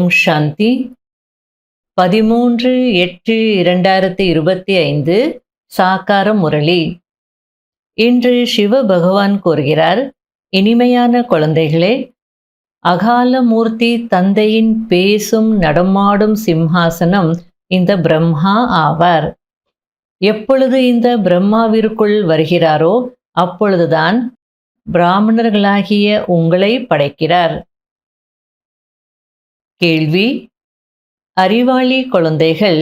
ஓம் சாந்தி 13/8/2025 சாக்கார முரளி. இன்று சிவ பகவான் கூறுகிறார், இனிமையான குழந்தைகளே, அகால மூர்த்தி தந்தையின் பேசும் நடமாடும் சிம்ஹாசனம் இந்த பிரம்மா ஆவார். எப்பொழுது இந்த பிரம்மாவிற்குள் வருகிறாரோ அப்பொழுதுதான் பிராமணர்களாகிய உங்களை படைக்கிறார். கேள்வி: அறிவாளி குழந்தைகள்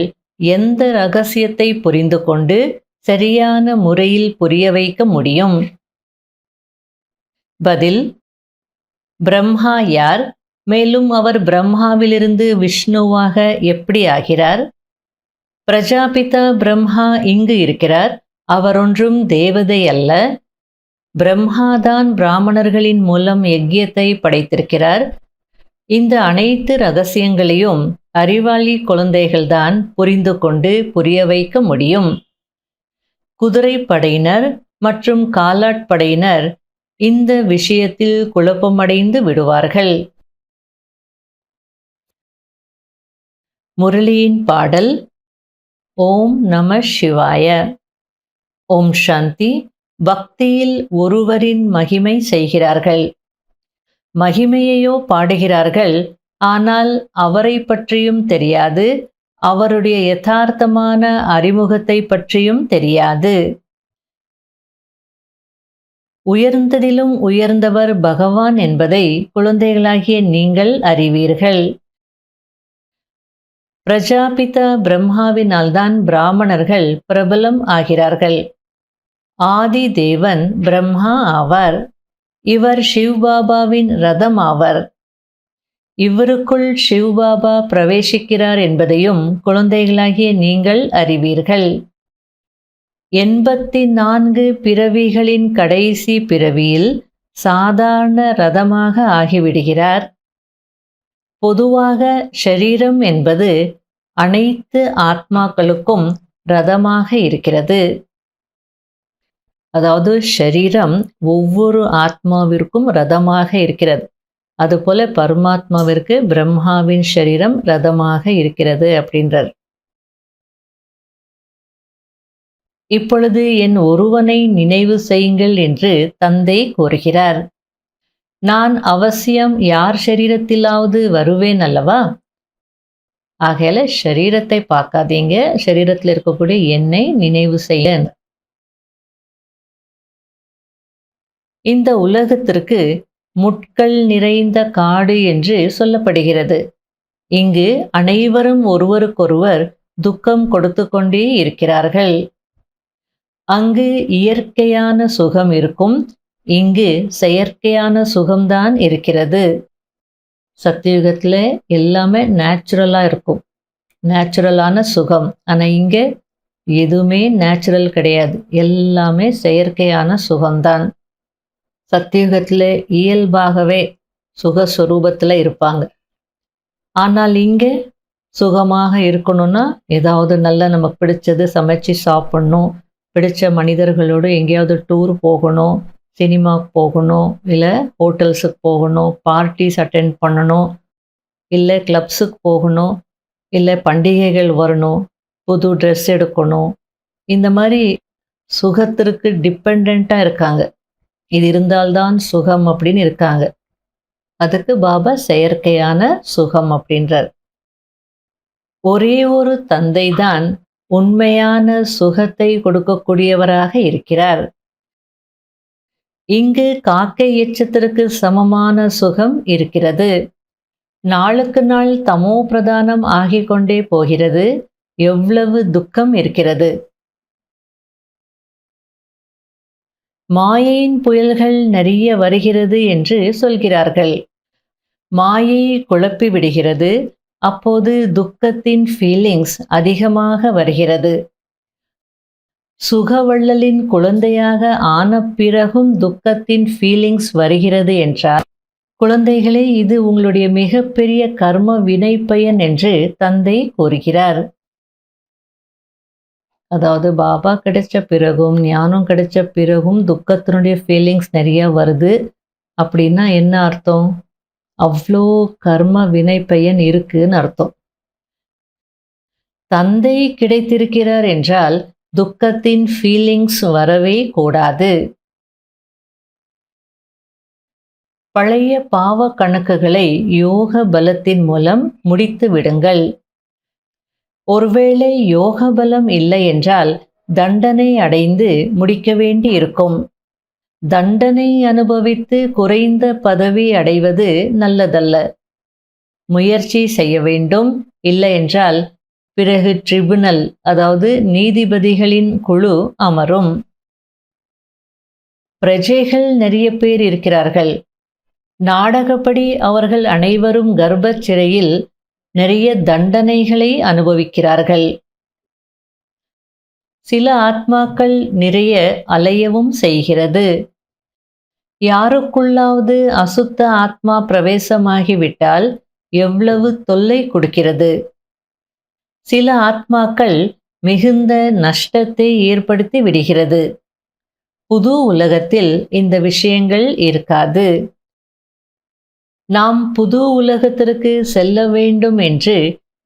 எந்த ரகசியத்தை புரிந்து கொண்டு சரியான முறையில் புரிய வைக்க முடியும்? பதில்: பிரம்மா யார்? மேலும் அவர் பிரம்மாவிலிருந்து விஷ்ணுவாக எப்படி ஆகிறார்? பிரஜாபிதா பிரம்மா இங்கு இருக்கிறார். அவர் ஒன்றும் தேவதை அல்ல. பிரம்மாதான் பிராமணர்களின் மூலம் யஜ்யத்தை படைத்திருக்கிறார். இந்த அனைத்து ரகசியங்களையும் அறிவாளி குழந்தைகள்தான் புரிந்து கொண்டு புரிய வைக்க முடியும். குதிரை படையினர் மற்றும் காலாட்படையினர் இந்த விஷயத்தில் குழப்பமடைந்து விடுவார்கள். முரளியின் பாடல். ஓம் நம சிவாய. ஓம் சாந்தி. பக்தியில் ஒருவரின் மகிமை செய்கிறார்கள். மகிமையையோ பாடுகிறார்கள், ஆனால் அவரை பற்றியும் தெரியாது, அவருடைய யதார்த்தமான அறிமுகத்தை பற்றியும் தெரியாது. உயர்ந்ததிலும் உயர்ந்தவர் பகவான் என்பதை குழந்தைகளாகிய நீங்கள் அறிவீர்கள். பிரஜாபிதா பிரம்மாவினால்தான் பிராமணர்கள் பிரபலம் ஆகிறார்கள். ஆதி தேவன் பிரம்மா ஆவார். இவர் சிவ்பாபாவின் ரதம் ஆவார். இவருக்குள் சிவ்பாபா பிரவேசிக்கிறார் என்பதையும் குழந்தைகளாகிய நீங்கள் அறிவீர்கள். 84 பிறவிகளின் கடைசி பிறவியில் சாதாரண ரதமாக ஆகிவிடுகிறார். பொதுவாக ஷரீரம் என்பது அனைத்து ஆத்மாக்களுக்கும் ரதமாக இருக்கிறது. அதாவது ஷரீரம் ஒவ்வொரு ஆத்மாவிற்கும் ரதமாக இருக்கிறது. அதுபோல பரமாத்மாவிற்கு பிரம்மாவின் ஷரீரம் ரதமாக இருக்கிறது அப்படின்றார். இப்பொழுது என் ஒருவனை நினைவு செய்யுங்கள் என்று தந்தை கூறுகிறார். நான் அவசியம் யார் ஷரீரத்திலாவது வருவேன் அல்லவா? ஆகையால ஷரீரத்தை பார்க்காதீங்க, ஷரீரத்தில் இருக்கக்கூடிய என்னை நினைவு செய்ய. இந்த உலகத்திற்கு முட்கள் நிறைந்த காடு என்று சொல்லப்படுகிறது. இங்கு அனைவரும் ஒருவருக்கொருவர் துக்கம் கொடுத்து கொண்டே இருக்கிறார்கள். அங்கு இயற்கையான சுகம் இருக்கும், இங்கு செயற்கையான சுகம்தான் இருக்கிறது. சத்தியுகத்தில் எல்லாமே நேச்சுரலாக இருக்கும், நேச்சுரலான சுகம். ஆனால் இங்கே எதுவுமே நேச்சுரல் கிடையாது, எல்லாமே செயற்கையான சுகம்தான். சத்தியுகத்தில் இயல்பாகவே சுகஸ்வரூபத்தில் இருப்பாங்க. ஆனால் இங்கே சுகமாக இருக்கணும்னா ஏதாவது நல்ல நமக்கு பிடிச்சது சமைச்சு சாப்பிட்ணும், பிடிச்ச மனிதர்களோடு எங்கேயாவது டூர் போகணும், சினிமாவுக்கு போகணும், இல்லை ஹோட்டல்ஸுக்கு போகணும், பார்ட்டிஸ் அட்டெண்ட் பண்ணணும், இல்லை கிளப்ஸுக்கு போகணும், இல்லை பண்டிகைகள் வரணும், புது ட்ரெஸ் எடுக்கணும். இந்த மாதிரி சுகத்திற்கு டிபெண்ட்டாக இருக்காங்க. இது இருந்தால்தான் சுகம் அப்படின்னு இருக்காங்க. அதுக்கு பாபா செயற்கையான சுகம் அப்படின்றார். ஒரே ஒரு தந்தை தான் உண்மையான சுகத்தை கொடுக்கக்கூடியவராக இருக்கிறார். இங்கு காக்கை எச்சத்திற்கு சமமான சுகம் இருக்கிறது. நாளுக்கு நாள் தமோ பிரதானம் ஆகிக் கொண்டே போகிறது. எவ்வளவு துக்கம் இருக்கிறது! மாயையின் புயல்கள் நிறைய வருகிறது என்று சொல்கிறார்கள். மாயை குழப்பி விடுகிறது. அப்போது துக்கத்தின் ஃபீலிங்ஸ் அதிகமாக வருகிறது. சுகவள்ளலின் குழந்தையாக ஆன பிறகும் துக்கத்தின் ஃபீலிங்ஸ் வருகிறது என்றால், குழந்தைகளே, இது உங்களுடைய மிகப்பெரிய கர்ம வினை பயன் என்று தந்தை கூறுகிறார். அதாவது பாபா கிடைச்ச பிறகும் ஞானம் கிடைச்ச பிறகும் துக்கத்தினுடைய ஃபீலிங்ஸ் நிறைய வருது அப்படின்னா என்ன அர்த்தம்? அவ்வளோ கர்ம வினை பயன் இருக்குன்னு அர்த்தம். தந்தை கிடைத்திருக்கிறார் என்றால் துக்கத்தின் ஃபீலிங்ஸ் வரவே கூடாது. பழைய பாவ கணக்குகளை யோக பலத்தின் மூலம் முடித்து விடுங்கள். ஒருவேளை யோக பலம் இல்லை என்றால் தண்டனை அடைந்து முடிக்க வேண்டி இருக்கும். தண்டனை அனுபவித்து குறைந்த பதவி அடைவது நல்லதல்ல. முயற்சி செய்ய வேண்டும். இல்லை என்றால் பிறகு ட்ரிபுனல், அதாவது நீதிபதிகளின் குழு அமரும். பிரஜைகள் நிறைய பேர் இருக்கிறார்கள். நாடகப்படி அவர்கள் அனைவரும் கர்ப்ப சிறையில் நிறைய தண்டனைகளை அனுபவிக்கிறார்கள். சில ஆத்மாக்கள் நிறைய அலையவும் செய்கிறது. யாருக்குள்ளாவது அசுத்த ஆத்மா பிரவேசமாகிவிட்டால் எவ்வளவு தொல்லை கொடுக்கிறது. சில ஆத்மாக்கள் மிகுந்த நஷ்டத்தை ஏற்படுத்தி விடுகிறது. புது உலகத்தில் இந்த விஷயங்கள் இருக்காது. நாம் புது உலகத்திற்கு செல்ல வேண்டும் என்று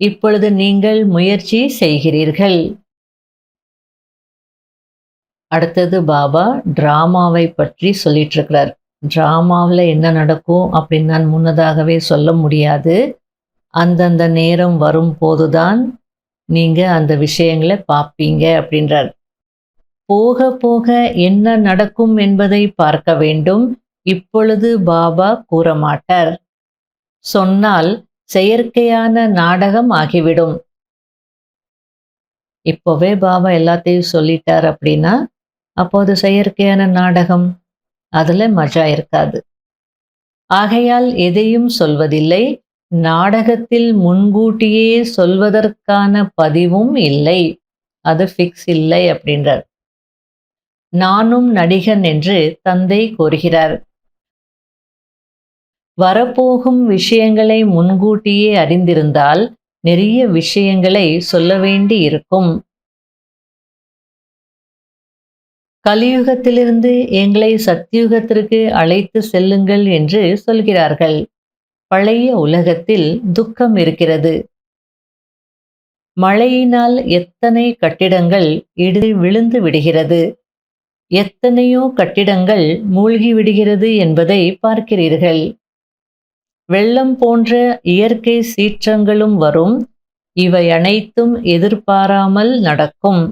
இப்பொழுது நீங்கள் முயற்சி செய்கிறீர்கள். அடுத்தது பாபா டிராமாவை பற்றி சொல்லிட்டு இருக்கிறார். டிராமாவில் என்ன நடக்கும் அப்படின்னு நான் முன்னதாகவே சொல்ல முடியாது. அந்தந்த நேரம் வரும்போதுதான் நீங்க அந்த விஷயங்களை பார்ப்பீங்க அப்படின்றார். போக போக என்ன நடக்கும் என்பதை பார்க்க வேண்டும். இப்பொழுது பாபா கூற மாட்டார். சொன்னால் செயற்கையான நாடகம் ஆகிவிடும். இப்போவே பாபா எல்லாத்தையும் சொல்லிட்டார் அப்படின்னா அப்போது செயற்கையான நாடகம், அதுல மஜா இருக்காது. ஆகையால் எதையும் சொல்வதில்லை. நாடகத்தில் முன்கூட்டியே சொல்வதற்கான பதிவும் இல்லை, அது ஃபிக்ஸ் இல்லை அப்படின்றார். நானும் நடிகன் என்று தந்தை கூறுகிறார். வரப்போகும் விஷயங்களை முன்கூட்டியே அறிந்திருந்தால் நிறைய விஷயங்களை சொல்ல வேண்டி இருக்கும். கலியுகத்திலிருந்து எங்களை சத்தியுகத்திற்கு அழைத்து செல்லுங்கள் என்று சொல்கிறார்கள். பழைய உலகத்தில் துக்கம் இருக்கிறது. மழையினால் எத்தனை கட்டிடங்கள் இடிந்து விழுந்து விடுகிறது, எத்தனையோ கட்டிடங்கள் மூழ்கி விடுகிறது என்பதை பார்க்கிறீர்கள். வெள்ளம் போன்ற இயற்கை சீற்றங்களும் வரும். இவை அனைத்தும் எதிர்பாராமல் நடக்கும்.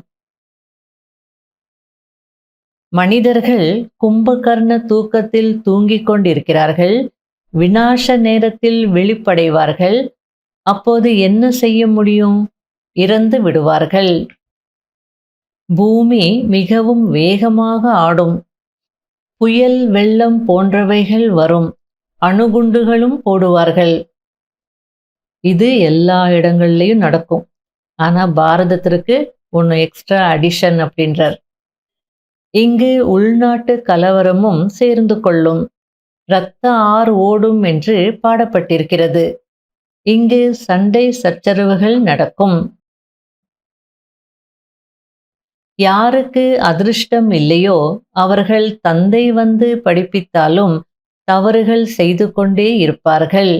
மனிதர்கள் கும்பகர்ண தூக்கத்தில் தூங்கிக் கொண்டிருக்கிறார்கள். விநாச நேரத்தில் விழிப்படைவார்கள். அப்போது என்ன செய்ய முடியும்? இறந்து விடுவார்கள். பூமி மிகவும் வேகமாக ஆடும். புயல், வெள்ளம் போன்றவைகள் வரும். அணுகுண்டுகளும் போடுவார்கள். இது எல்லா இடங்கள்லையும் நடக்கும். ஆனா பாரதத்திற்கு ஒன்று எக்ஸ்ட்ரா அடிஷன் அப்படின்றார். இங்கு உள்நாட்டு கலவரமும் சேர்ந்து கொள்ளும். இரத்த ஆறு ஓடும் என்று பாடப்பட்டிருக்கிறது. இங்கு சண்டை சச்சரவுகள் நடக்கும். யாருக்கு அதிர்ஷ்டம் இல்லையோ அவர்கள் தந்தை வந்து படிப்பித்தாலும் தவறுகள் செய்து கொண்டே இருப்பார்கள்.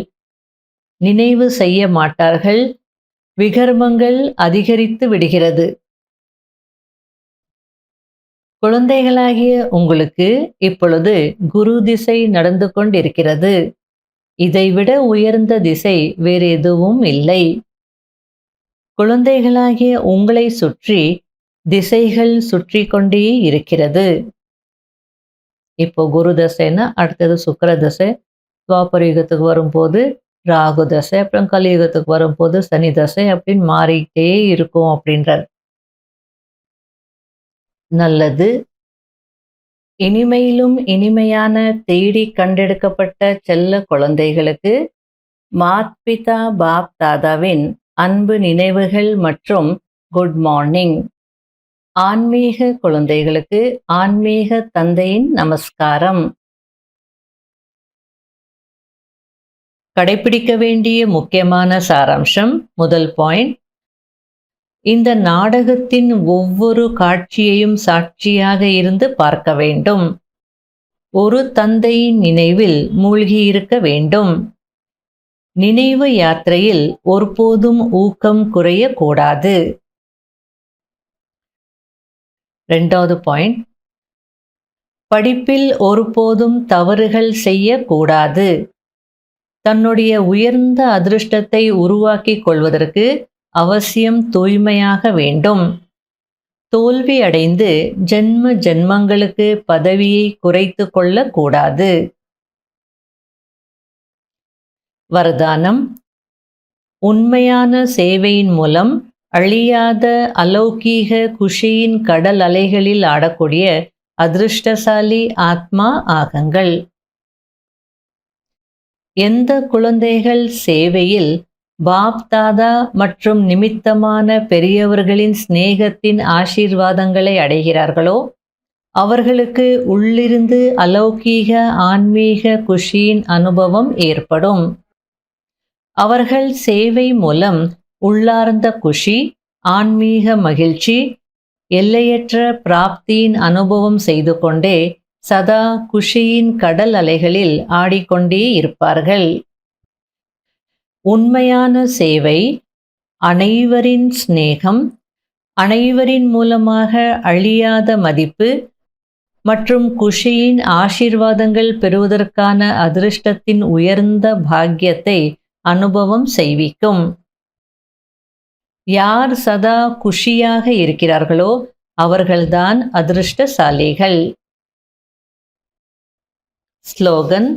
நினைவு செய்ய மாட்டார்கள். விகர்மங்கள் அதிகரித்து விடுகிறது. குழந்தைகளாகிய உங்களுக்கு இப்பொழுது குரு திசை நடந்து கொண்டிருக்கிறது. இதைவிட உயர்ந்த திசை வேறு எதுவும் இல்லை. குழந்தைகளாகிய உங்களை சுற்றி திசைகள் சுற்றி கொண்டே இருக்கிறது. இப்போ குரு தசைன்னா அடுத்தது சுக்கிர தசை. துவாபர யுகத்துக்கு வரும்போது ராகு தசை, அப்புறம் கலியுகத்துக்கு வரும்போது சனி தசை, அப்படின்னு மாறிக்கிட்டே இருக்கும் அப்படின்றார். நல்லது. இனிமையிலும் இனிமையான தேடி கண்டெடுக்கப்பட்ட செல்ல குழந்தைகளுக்கு மாத்பிதா பாப் தாதாவின் அன்பு நினைவுகள் மற்றும் குட் மார்னிங். ஆன்மீக குழந்தைகளுக்கு ஆன்மீக தந்தையின் நமஸ்காரம். கடைபிடிக்க வேண்டிய முக்கியமான சாராம்சம். முதல் பாயிண்ட், இந்த நாடகத்தின் ஒவ்வொரு காட்சியையும் சாட்சியாக இருந்து பார்க்க வேண்டும். ஒரு தந்தையின் நினைவில் மூழ்கி இருக்க வேண்டும். நினைவு யாத்திரையில் ஒருபோதும் ஊக்கம் குறையக்கூடாது. 2வது பாயிண்ட், படிப்பில் ஒருபோதும் தவறுகள் செய்யக்கூடாது. தன்னுடைய உயர்ந்த அதிருஷ்டத்தை உருவாக்கிக் கொள்வதற்கு அவசியம் தூய்மையாக வேண்டும். தோல்வி அடைந்து ஜென்ம ஜென்மங்களுக்கு பதவியை குறைத்து கொள்ளக்கூடாது. வரதானம்: உண்மையான சேவையின் மூலம் அழியாத அலௌகீக குஷியின் கடல் அலைகளில் ஆடக்கூடிய அதிருஷ்டசாலி ஆத்மா ஆகுங்கள். எந்த குழந்தைகள் சேவையில் பாப் தாதா மற்றும் நிமித்தமான பெரியவர்களின் சிநேகத்தின் ஆசீர்வாதங்களை அடைகிறார்களோ அவர்களுக்கு உள்ளிருந்து அலௌகீக ஆன்மீக குஷியின் அனுபவம் ஏற்படும். அவர்கள் சேவை மூலம் உள்ளார்ந்த குஷி, ஆன்மீக மகிழ்ச்சி, எல்லையற்ற பிராப்தியின் அனுபவம் செய்து கொண்டே சதா குஷியின் கடல் அலைகளில் ஆடிக்கொண்டே இருப்பார்கள். உண்மையான சேவை, அனைவரின் சிநேகம், அனைவரின் மூலமாக அழியாத மதிப்பு மற்றும் குஷியின் ஆசீர்வாதங்கள் பெறுவதற்கான அதிருஷ்டத்தின் உயர்ந்த பாக்கியத்தை அனுபவம் செய்விக்கும். யார் சதா குஷியாக இருக்கிறார்களோ அவர்கள்தான் அதிருஷ்டசாலிகள். ஸ்லோகன்: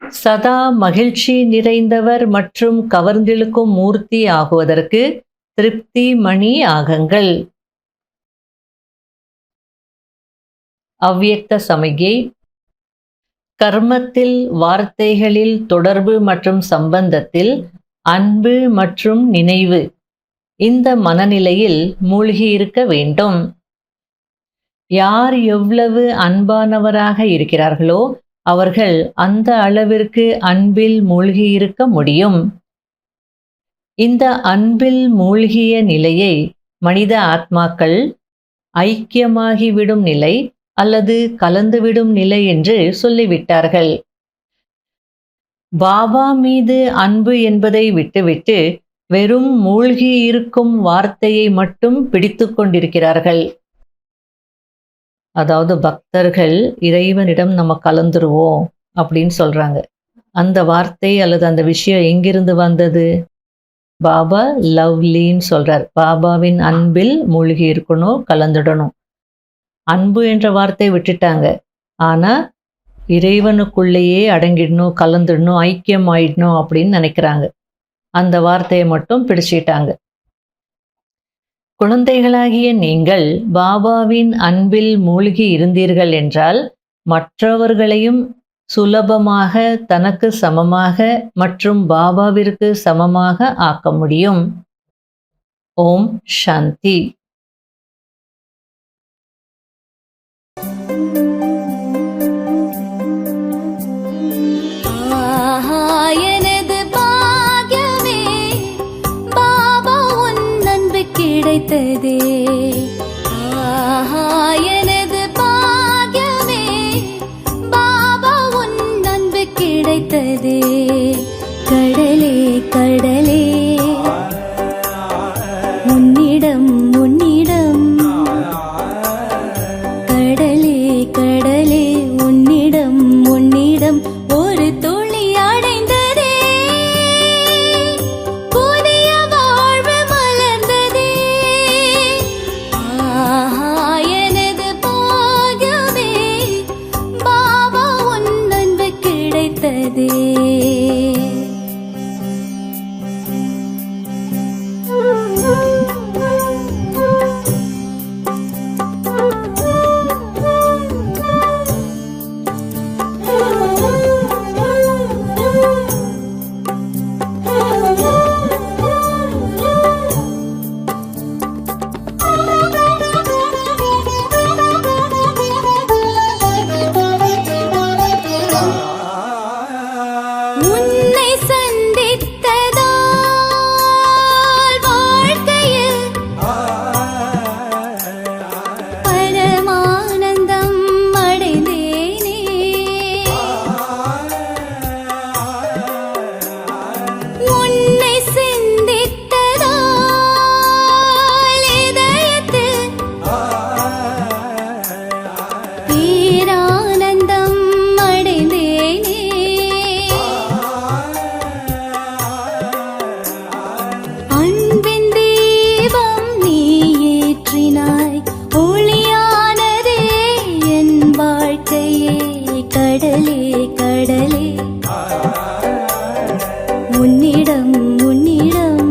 சதா மகிழ்ச்சி நிறைந்தவர் மற்றும் கவர்ந்திழுக்கும் மூர்த்தி ஆகுவதற்கு திருப்தி மணி ஆகுங்கள். அவ்யக்த சமிகை: கர்மத்தில், வார்த்தைகளில், தொடர்பு மற்றும் சம்பந்தத்தில் அன்பு மற்றும் நினைவு, இந்த மனநிலையில் மூழ்கி இருக்க வேண்டும். யார் எவ்வளவு அன்பானவராக இருக்கிறார்களோ அவர்கள் அந்த அளவிற்கு அன்பில் மூழ்கி இருக்க முடியும். இந்த அன்பில் மூழ்கிய நிலையை மனித ஆத்மாக்கள் ஐக்கியமாகிவிடும் நிலை அல்லது கலந்துவிடும் நிலை என்று சொல்லிவிட்டார்கள். பாபா மீது அன்பு என்பதை விட்டுவிட்டு வெறும் மூழ்கி இருக்கும் வார்த்தையை மட்டும் பிடித்து கொண்டிருக்கிறார்கள். அதாவது பக்தர்கள் இறைவனிடம் நம்ம கலந்துருவோம் அப்படின்னு சொல்றாங்க. அந்த வார்த்தை அல்லது அந்த விஷயம் எங்கிருந்து வந்தது? பாபா லவ்லின்னு சொல்றார். பாபாவின் அன்பில் மூழ்கி இருக்கணும், கலந்துடணும். அன்பு என்ற வார்த்தையை விட்டுட்டாங்க. ஆனா இறைவனுக்குள்ளேயே அடங்கிடணும், கலந்துடணும், ஐக்கியம் ஆயிடணும் அப்படின்னு நினைக்கிறாங்க. அந்த வார்த்தையை மட்டும் பிடிச்சிட்டாங்க. குழந்தைகளாகிய நீங்கள் பாபாவின் அன்பில் மூழ்கி இருந்தீர்கள் என்றால் மற்றவர்களையும் சுலபமாக தனக்கு சமமாக மற்றும் பாபாவிற்கு சமமாக ஆக்க முடியும். ஓம் சாந்தி. கிடைத்ததே எனது பாக்கியமே, பாபா உன் அன்பு கிடைத்ததே. கடலே கடலே உன்னிடம் உன்னிடம், கடலே கடலே உன்னிடம் உன்னிடம் ஒரு துளி அடைந்ததே. புதிய வாழ்வு மலர்ந்ததே. எனது பாக்கியமே, பாபா உன் அன்பு கிடைத்ததே. உன்னை சந்தித்ததால் வாழ்க்கையில் பரமானந்தம் அடைந்தேனே. உன்னிடம் உன்னிடம்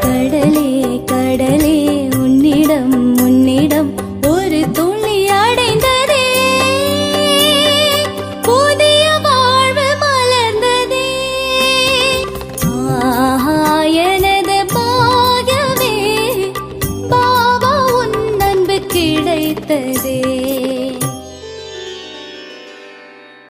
கடலே கடலே உன்னிடம் உன்னிடம் ஒரு துளி அடைந்ததே புதிய வாழ்வு மலர்ந்ததே ஆஹா எனது பாகமே பாபா உன் அன்பு கிடைத்ததே